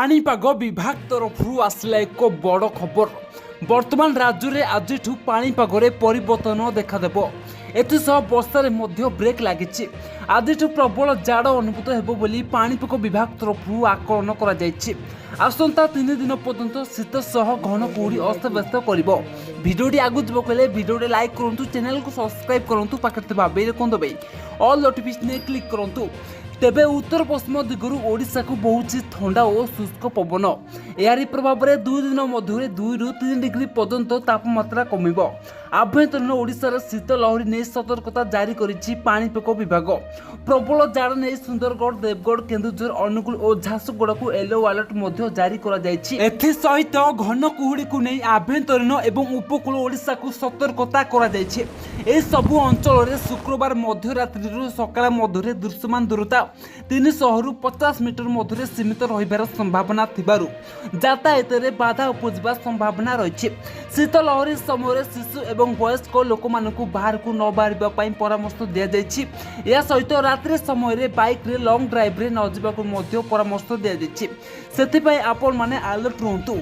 पाणीपाग विभाग तरफ आसला एक बड़ खबर। वर्तमान राज्य में आज पाणीपागे परिवर्तन देखा एसह वर्षार ब्रेक लगी। आज प्रबल जाड़ अनुभूत होली पाणीपाग विभाग तरफ आकलन कर आसंता 3 दिन पर्यंत शीत सह घन कुहुड़ी अस्तव्यस्त कर। भिडियोटी आगु जब कहले भिडियोटी लाइक करूँ, चैनल को सब्सक्राइब करूँ, पाखे बेल आइकन दबाई ऑल नोटिफिकेशन क्लिक करूँ। तेबे उत्तर पश्चिम दिगरू ओडिशा को बहुत ठंडा और शुष्क पवन यारी प्रभाव में 2 दिन मध्य 2 ରୁ 3 डिग्री पर्यंत तापमात्रा कमिब। आभ्यंतरीण ओडिशार शीत लहरी नहीं सतर्कता जारी करिछि पाणीपाग विभाग। प्रबल जाड़ नहीं सुंदरगढ़, देवगढ़, केन्दुझर, अनुगुल और झारसुगुड़ा को येलो अलर्ट मध्य जारी करा जायछि। एथि सहित घन कुहुड़ी को नहीं आभ्यंतरीण एवं उपकूल ओडिशा को सतर्कता करा जायछि। ए सबु अंचल रे शुक्रवार मध्यरात्रि सकाळ मध्य दृश्यमान दूरता 300 ରୁ 50 मीटर मध्य सीमित रहिबार संभावना थिबारु यातायात रे बाधा उपजिबा संभावना रहिछि। शीत लहरी समय शिशु एवं वयस्क लोक मानकु बाहर को न बाहरिबा पई परामर्श दिया जायछि। या सहित रात्रि समय रे बाइक रे लॉन्ग ड्राइव रे न जिबा को मध्य परामर्श दिया जायछि। सेति पई आपण माने अलर्ट रहंतु।